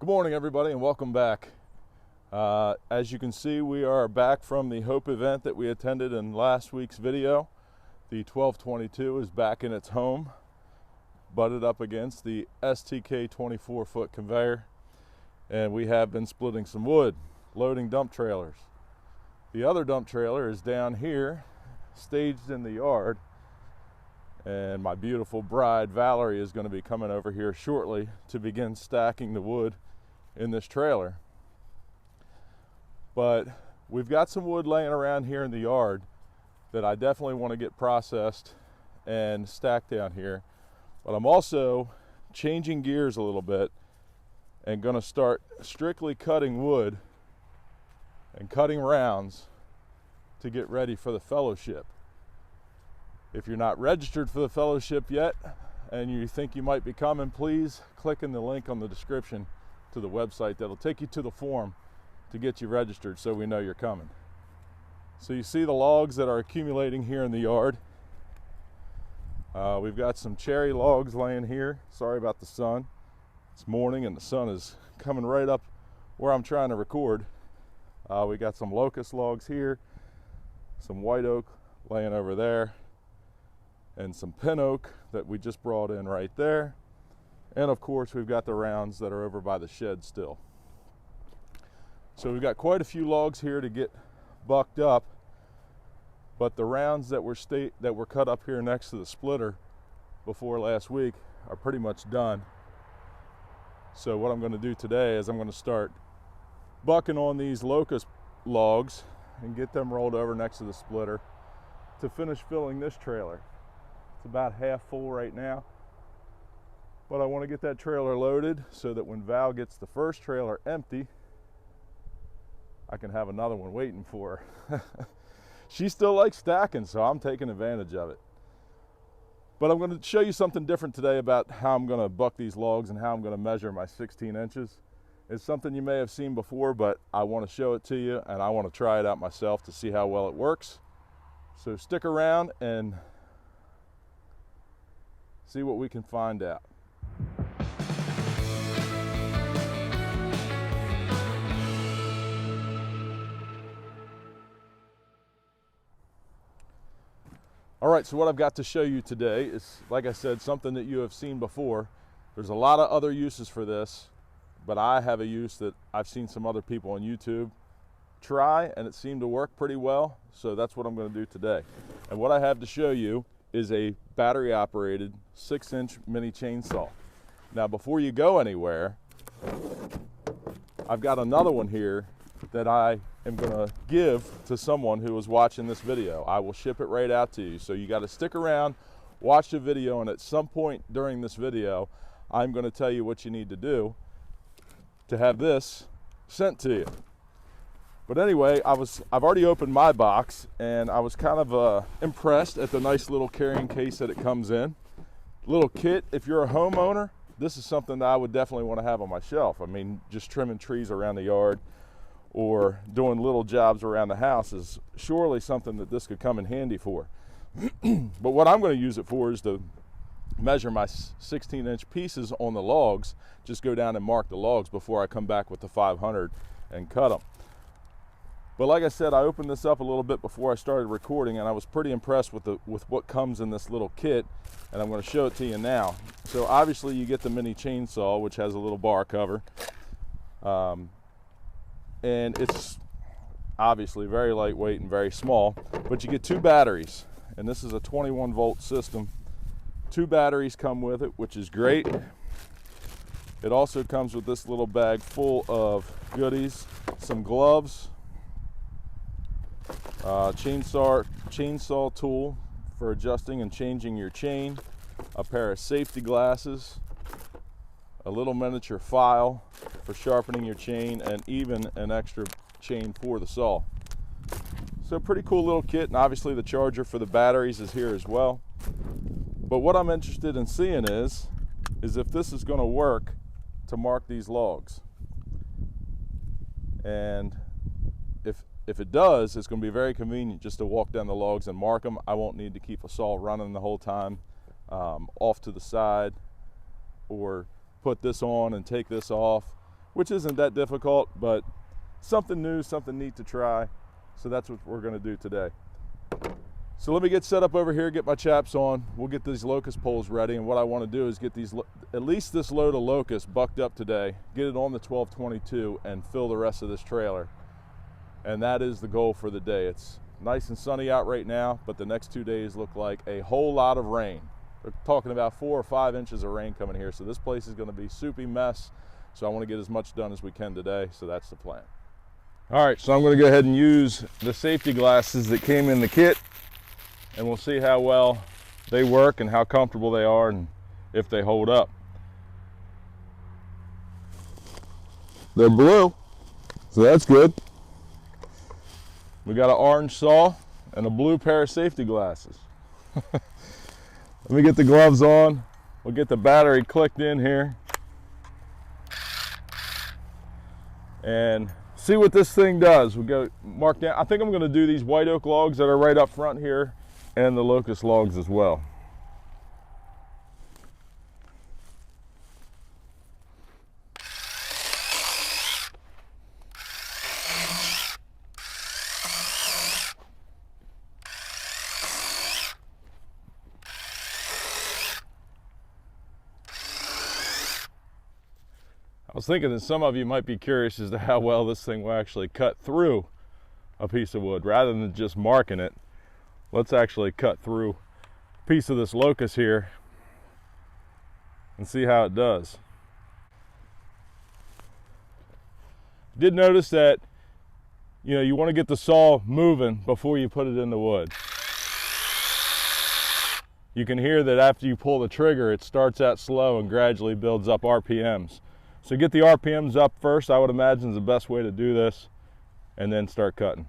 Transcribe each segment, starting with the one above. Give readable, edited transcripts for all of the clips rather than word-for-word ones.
Good morning, everybody, and welcome back. As you can see, we are back from the Hope event that we attended in last week's video. The 1222 is back in its home, butted up against the STK 24-foot conveyor, and we have been splitting some wood, loading dump trailers. The other dump trailer is down here, staged in the yard, and my beautiful bride Valerie is going to be coming over here shortly to begin stacking the wood in this trailer. But we've got some wood laying around here in the yard that I definitely want to get processed and stacked down here. But I'm also changing gears a little bit and going to start strictly cutting wood and cutting rounds to get ready for the fellowship. If you're not registered for the fellowship yet and you think you might be coming, please click in the link on the description to the website. That'll take you to the form to get you registered so we know you're coming. So you see the logs that are accumulating here in the yard. We've got some cherry logs laying here. Sorry about the sun. It's morning and the sun is coming right up where I'm trying to record. We got some locust logs here, some white oak laying over there, and some pin oak that we just brought in right there. And of course, we've got the rounds that are over by the shed still. So we've got quite a few logs here to get bucked up, but the rounds that were cut up here next to the splitter before last week are pretty much done. So what I'm going to do today is I'm going to start bucking on these locust logs and get them rolled over next to the splitter to finish filling this trailer. It's about half full right now, but I want to get that trailer loaded so that when Val gets the first trailer empty, I can have another one waiting for her. She still likes stacking, so I'm taking advantage of it. But I'm going to show you something different today about how I'm going to buck these logs and how I'm going to measure my 16 inches. It's something you may have seen before, but I want to show it to you and I want to try it out myself to see how well it works. So stick around and see what we can find out. All right, so what I've got to show you today is, like I said, something that you have seen before. There's a lot of other uses for this, but I have a use that I've seen some other people on YouTube try, and it seemed to work pretty well, so that's what I'm going to do today. And what I have to show you is a battery-operated 6-inch mini chainsaw. Now, before you go anywhere, I've got another one here that I am going to give to someone who is watching this video. I will ship it right out to you. So you got to stick around, watch the video, and at some point during this video, I'm going to tell you what you need to do to have this sent to you. But anyway, I've already opened my box, and I was kind of impressed at the nice little carrying case that it comes in. Little kit. If you're a homeowner, this is something that I would definitely want to have on my shelf. I mean, just trimming trees around the yard or doing little jobs around the house is surely something that this could come in handy for. But what I'm going to use it for is to measure my 16-inch pieces on the logs. Just go down and mark the logs before I come back with the 500 and cut them. But like I said, I opened this up a little bit before I started recording, and I was pretty impressed with what comes in this little kit, and I'm going to show it to you now. So obviously you get the mini chainsaw, which has a little bar cover, and it's obviously very lightweight and very small, but you get 2 batteries, and this is a 21-volt system. 2 batteries come with it, which is great. It also comes with this little bag full of goodies, some gloves, chainsaw tool for adjusting and changing your chain, a pair of safety glasses, a little miniature file for sharpening your chain, and even an extra chain for the saw. So pretty cool little kit, and obviously the charger for the batteries is here as well. But what I'm interested in seeing is if this is going to work to mark these logs. And if it does, it's going to be very convenient just to walk down the logs and mark them. I won't need to keep a saw running the whole time off to the side, or put this on and take this off, which isn't that difficult, but something new, something neat to try. So that's what we're gonna do today. So let me get set up over here, get my chaps on. We'll get these locust poles ready, and what I want to do is get these, at least this load of locust bucked up today, get it on the 1222 and fill the rest of this trailer. And that is the goal for the day. It's nice and sunny out right now, but the next 2 days look like a whole lot of rain. They're talking about 4 or 5 inches of rain coming here, so this place is going to be a soupy mess. So I want to get as much done as we can today, so that's the plan. All right, so I'm going to go ahead and use the safety glasses that came in the kit, and we'll see how well they work and how comfortable they are and if they hold up. They're blue, so that's good. We got an orange saw and a blue pair of safety glasses. Let me get the gloves on. We'll get the battery clicked in here and see what this thing does. We'll go mark down. I think I'm going to do these white oak logs that are right up front here and the locust logs as well. I was thinking that some of you might be curious as to how well this thing will actually cut through a piece of wood. Rather than just marking it, let's actually cut through a piece of this locust here and see how it does. Did notice that, you know, you want to get the saw moving before you put it in the wood. You can hear that after you pull the trigger, it starts out slow and gradually builds up RPMs. So get the RPMs up first, I would imagine is the best way to do this, and then start cutting.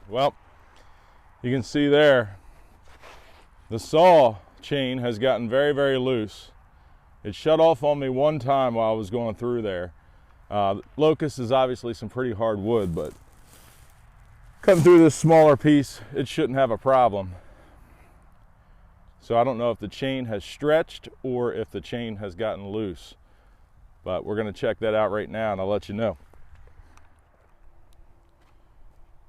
Well, you can see there, the saw chain has gotten very, very loose. It shut off on me one time while I was going through there. Locust is obviously some pretty hard wood, but cutting through this smaller piece, it shouldn't have a problem. So I don't know if the chain has stretched or if the chain has gotten loose, but we're going to check that out right now and I'll let you know.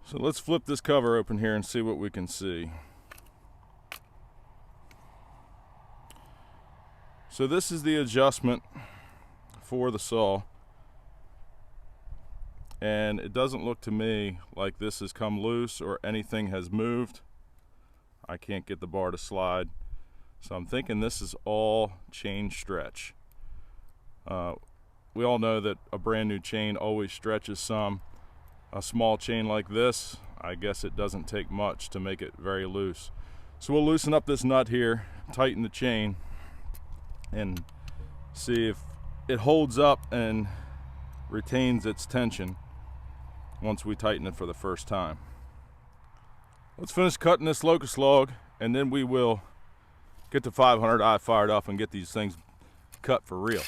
So let's flip this cover open here and see what we can see. So this is the adjustment for the saw, and it doesn't look to me like this has come loose or anything has moved. I can't get the bar to slide, so I'm thinking this is all chain stretch. We all know that a brand new chain always stretches some. A small chain like this, I guess it doesn't take much to make it very loose. So we'll loosen up this nut here, tighten the chain, and see if it holds up and retains its tension once we tighten it for the first time. Let's finish cutting this locust log, and then we will get the 500i fired up and get these things cut for real.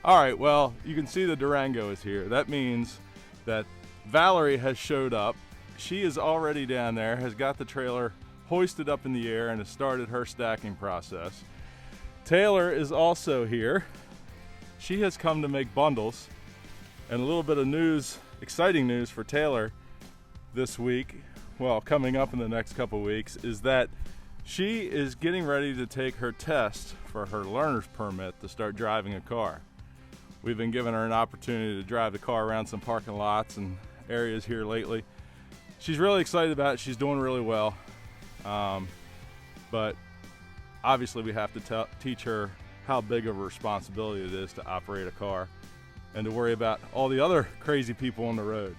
All right, well, you can see the Durango is here. That means that Valerie has showed up. She is already down there, has got the trailer hoisted up in the air and has started her stacking process. Taylor is also here. She has come to make bundles. And a little bit of news, exciting news for Taylor this week, well, coming up in the next couple weeks, is that she is getting ready to take her test for her learner's permit to start driving a car. We've been giving her an opportunity to drive the car around some parking lots and areas here lately. She's really excited about it. She's doing really well. But obviously we have to teach her how big of a responsibility it is to operate a car and to worry about all the other crazy people on the road.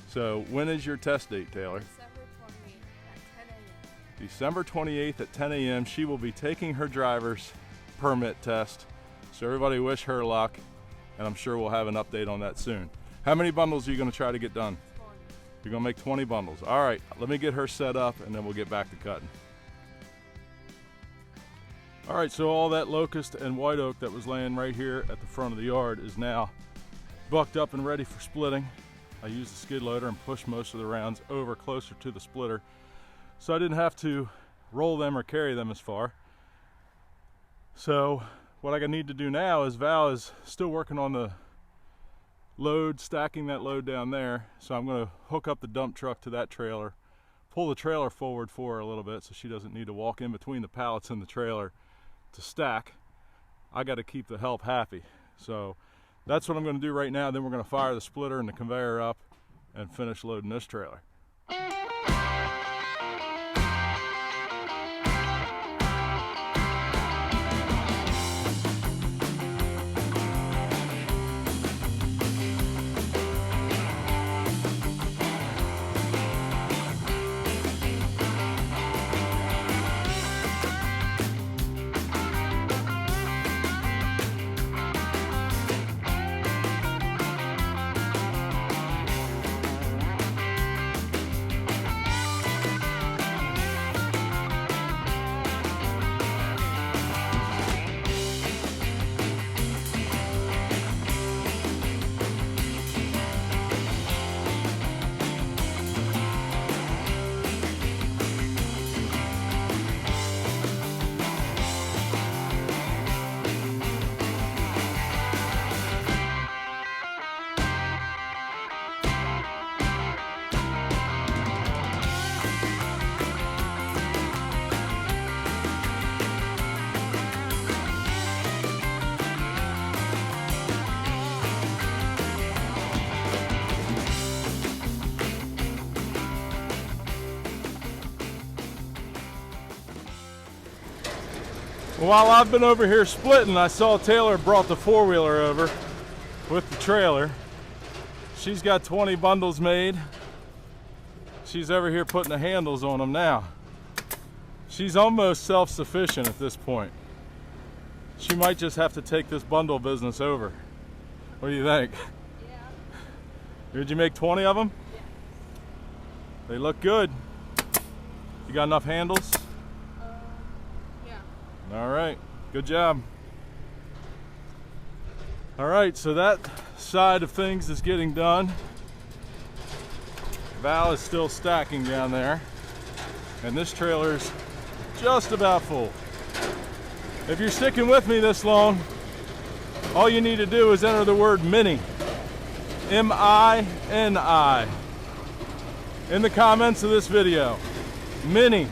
So when is your test date, Taylor? December 28th at 10 a.m. She will be taking her driver's permit test. So everybody wish her luck, and I'm sure we'll have an update on that soon. How many bundles are you going to try to get done? 20. You're going to make 20 bundles. All right, let me get her set up, and then we'll get back to cutting. All right, so all that locust and white oak that was laying right here at the front of the yard is now bucked up and ready for splitting. I used the skid loader and pushed most of the rounds over closer to the splitter, so I didn't have to roll them or carry them as far. So what I need to do now is Val is still working on the load, stacking that load down there. So I'm going to hook up the dump truck to that trailer, pull the trailer forward for her a little bit so she doesn't need to walk in between the pallets and the trailer to stack. I got to keep the help happy. So that's what I'm going to do right now. Then we're going to fire the splitter and the conveyor up and finish loading this trailer. While I've been over here splitting, I saw Taylor brought the four-wheeler over with the trailer. She's got 20 bundles made. She's over here putting the handles on them now. She's almost self-sufficient at this point. She might just have to take this bundle business over. What do you think? Yeah. Did you make 20 of them? Yeah. They look good. You got enough handles? Yeah. All right, good job. All right, so that side of things is getting done. Val is still stacking down there, and this trailer's just about full. If you're sticking with me this long, all you need to do is enter the word mini, M-I-N-I, in the comments of this video, mini,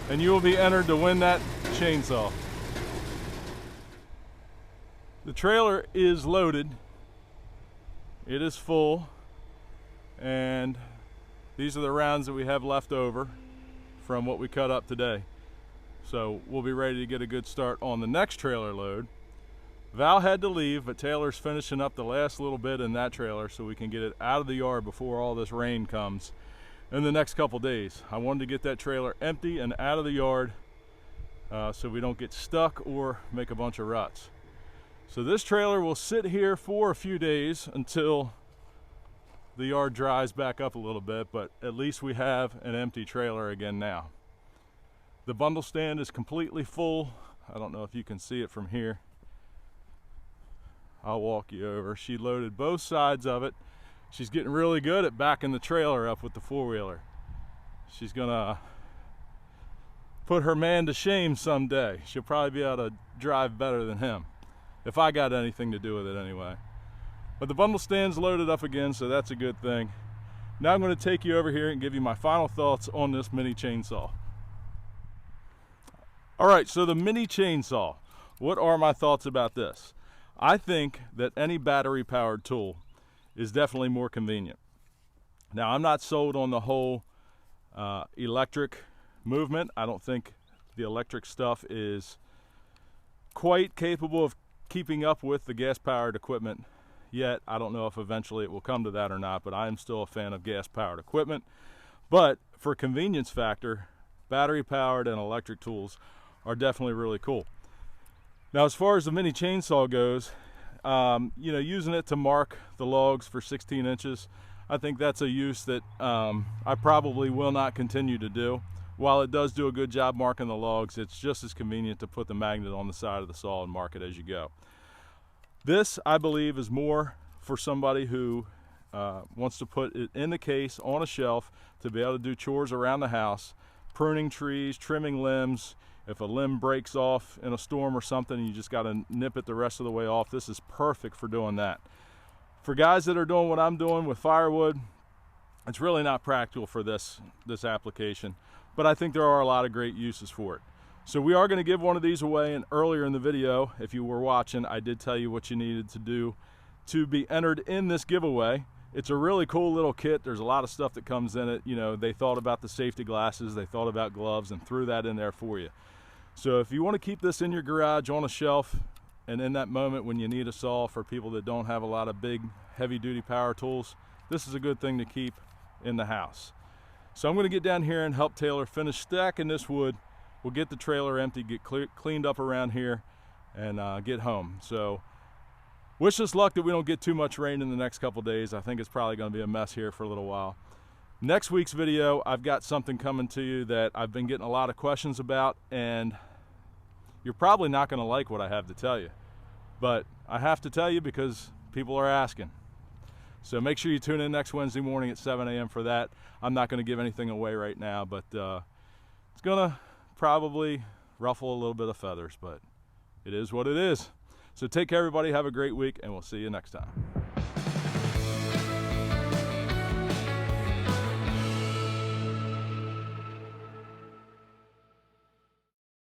and you will be entered to win that chainsaw. The trailer is loaded, it is full, and these are the rounds that we have left over from what we cut up today. So we'll be ready to get a good start on the next trailer load. Val had to leave, but Taylor's finishing up the last little bit in that trailer so we can get it out of the yard before all this rain comes in the next couple days. I wanted to get that trailer empty and out of the yard so we don't get stuck or make a bunch of ruts. So this trailer will sit here for a few days until the yard dries back up a little bit, but at least we have an empty trailer again now. The bundle stand is completely full. I don't know if you can see it from here. I'll walk you over. She loaded both sides of it. She's getting really good at backing the trailer up with the four-wheeler. She's gonna put her man to shame someday. She'll probably be able to drive better than him, if I got anything to do with it anyway. But the bundle stand's loaded up again, so that's a good thing. Now I'm going to take you over here and give you my final thoughts on this mini chainsaw. All right, so the mini chainsaw. What are my thoughts about this? I think that any battery-powered tool is definitely more convenient. Now, I'm not sold on the whole electric movement. I don't think the electric stuff is quite capable of keeping up with the gas-powered equipment yet. I don't know if eventually it will come to that or not, but I am still a fan of gas-powered equipment. But for convenience factor, battery-powered and electric tools are definitely really cool. Now, as far as the mini chainsaw goes, you know, using it to mark the logs for 16 inches, I think that's a use that I probably will not continue to do. While it does do a good job marking the logs, it's just as convenient to put the magnet on the side of the saw and mark it as you go. This, I believe, is more for somebody who wants to put it in the case on a shelf to be able to do chores around the house, pruning trees, trimming limbs. If a limb breaks off in a storm or something and you just got to nip it the rest of the way off, this is perfect for doing that. For guys that are doing what I'm doing with firewood, it's really not practical for this application, but I think there are a lot of great uses for it. So we are going to give one of these away, and earlier in the video, if you were watching, I did tell you what you needed to do to be entered in this giveaway. It's a really cool little kit. There's a lot of stuff that comes in it. You know, they thought about the safety glasses, they thought about gloves, and threw that in there for you. So if you want to keep this in your garage on a shelf, and in that moment when you need a saw for people that don't have a lot of big, heavy-duty power tools, this is a good thing to keep in the house. So I'm going to get down here and help Taylor finish stacking this wood. We'll get the trailer empty, get cleaned up around here, and get home. So wish us luck that we don't get too much rain in the next couple days. I think it's probably going to be a mess here for a little while. Next week's video, I've got something coming to you that I've been getting a lot of questions about, and you're probably not going to like what I have to tell you. But I have to tell you because people are asking. So make sure you tune in next Wednesday morning at 7 a.m. for that. I'm not going to give anything away right now, but it's going to probably ruffle a little bit of feathers, but it is what it is. So take care, everybody. Have a great week, and we'll see you next time.